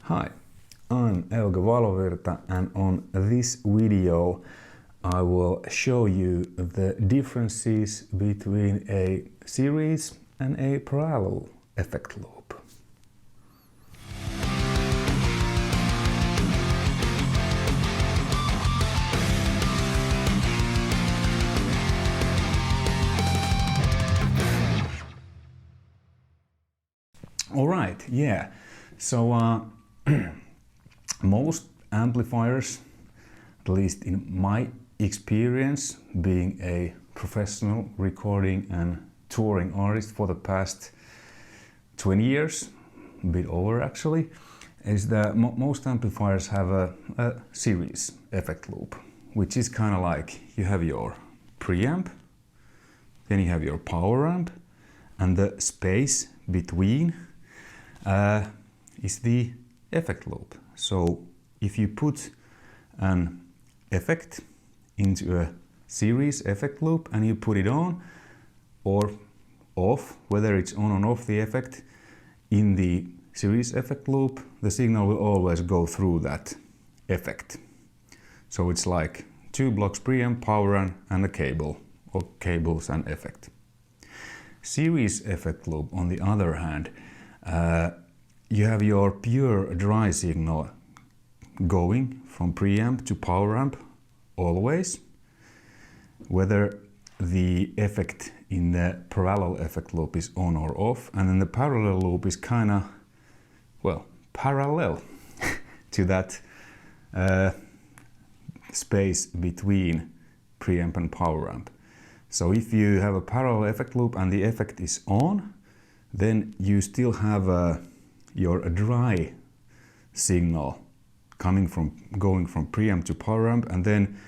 Hi, I'm Euge Valovirta, and on this video I will show you the differences between a series and a parallel effect loop. Alright, yeah, so most amplifiers, at least in my experience, being a professional recording and touring artist for the past 20 years, a bit over actually, is that most amplifiers have a series effect loop, which is kind of like you have your preamp, then you have your power amp, and the space between is the effect loop. So if you put an effect into a series effect loop and you put it on or off, whether it's on or off the effect in the series effect loop, the signal will always go through that effect. So it's like two blocks preamp, power amp, and a cable, or cables and effect. Series effect loop, on the other hand, you have your pure dry signal going from preamp to power amp always, whether the effect in the parallel effect loop is on or off, and then the parallel loop is kind of, well, parallel to that space between preamp and power amp. So if you have a parallel effect loop and the effect is on, then you still have your dry signal going from preamp to power amp, and then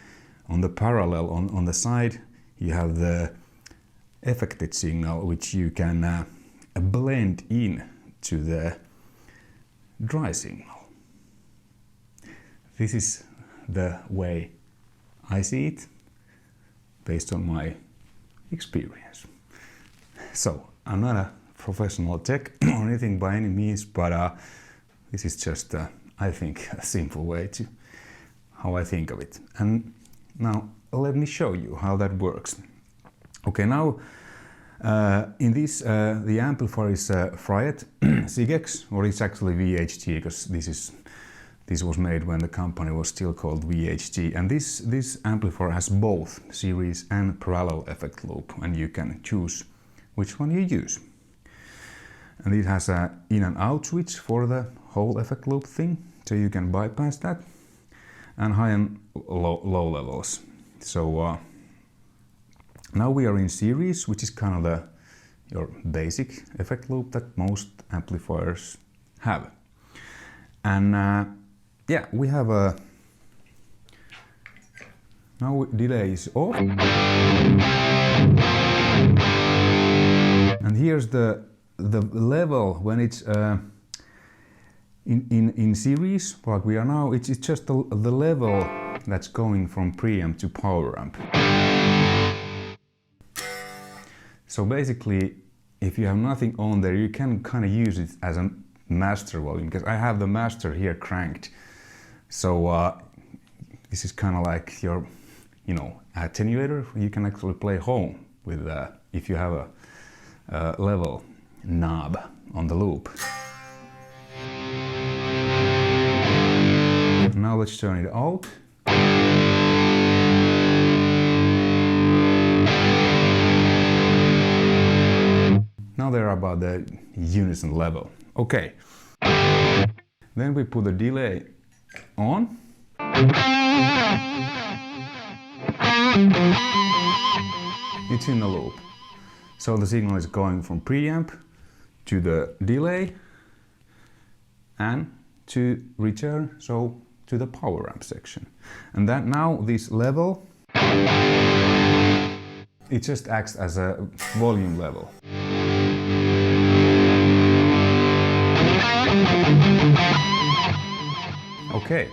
on the parallel on the side you have the affected signal, which you can blend in to the dry signal. This is the way I see it based on my experience. So I'm not a professional tech or anything by any means, but this is just I think a simple way to how I think of it. And now let me show you how that works. Okay, now in this the amplifier is Friet Sigex, or it's actually VHT, because this was made when the company was still called VHT, and this amplifier has both series and parallel effect loop, and you can choose which one you use. And it has a in and out switch for the whole effect loop thing, so you can bypass that, and high and low levels. So now we are in series, which is kind of your basic effect loop that most amplifiers have. And yeah, we have a now delay is off, and here's the level when it's in series, like we are now. It's just the level that's going from preamp to power amp. So basically, if you have nothing on there, you can kind of use it as a master volume, because I have the master here cranked. So this is kind of like your, attenuator. You can actually play home with if you have a level knob on the loop. Now let's turn it out. Now they're about the unison level. Okay. Then we put the delay on. It's in the loop. So the signal is going from preamp to the delay and to return, so to the power amp section. And that now this level, it just acts as a volume level. Okay,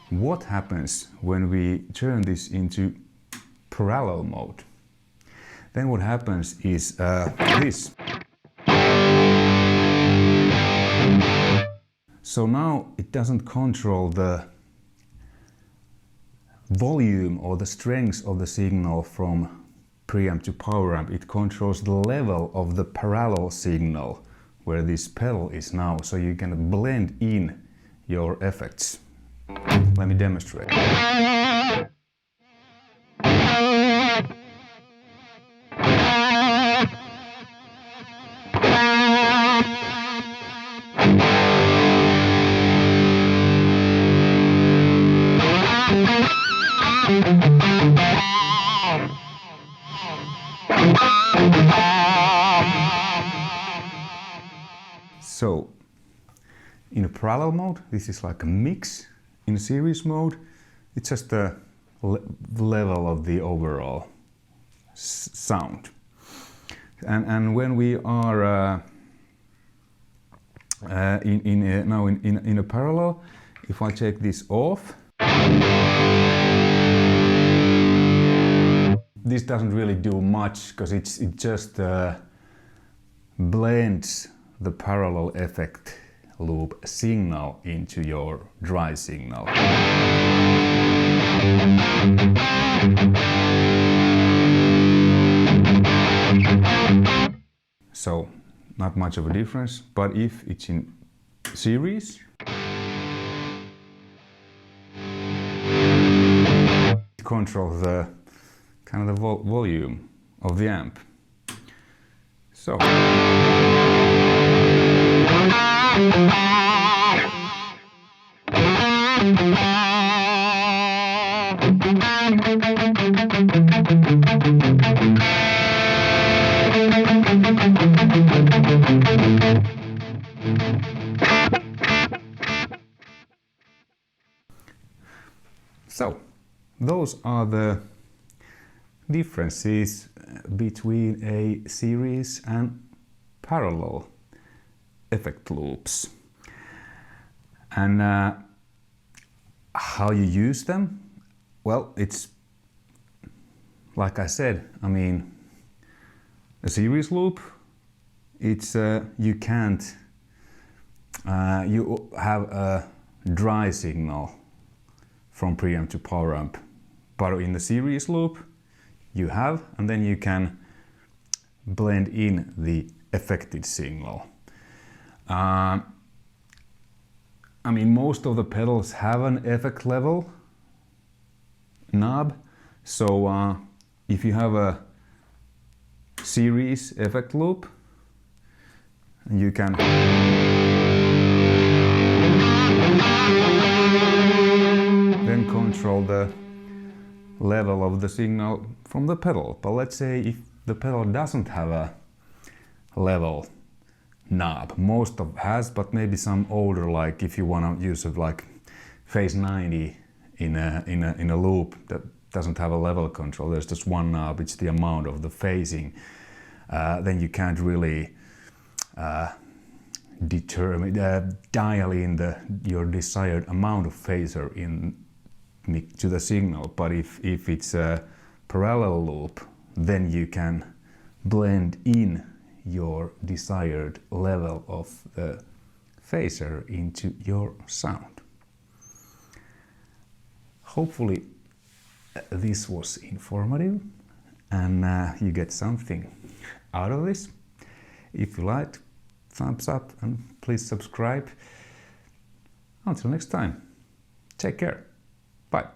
what happens when we turn this into parallel mode? Then what happens is this. So now it doesn't control the volume or the strength of the signal from preamp to power amp. It controls the level of the parallel signal where this pedal is now, so you can blend in your effects. Let me demonstrate. So, in a parallel mode, this is like a mix. In a series mode, it's just the level of the overall sound. And when we are now in a parallel, if I take this off, this doesn't really do much because it just blends the parallel effect loop signal into your dry signal. So not much of a difference, but if it's in series, it controls the kind of the volume of the amp. So So, those are the differences between a series and parallel effect loops. And how you use them? Well, it's like I said, I mean, a series loop, it's you can't, you have a dry signal from preamp to power amp, but in the series loop you have, and then you can blend in the affected signal. I mean, most of the pedals have an effect level knob, so if you have a series effect loop, you can then control the level of the signal from the pedal. But let's say if the pedal doesn't have a level knob, most of has, but maybe some older, like if you want to use it like phase 90 in a loop that doesn't have a level control, there's just one knob, it's the amount of the phasing, then you can't really dial in your desired amount of phaser in to the signal. But if it's a parallel loop, then you can blend in your desired level of the phaser into your sound. Hopefully this was informative and you get something out of this. If you liked, thumbs up and please subscribe. Until next time, take care. Bye.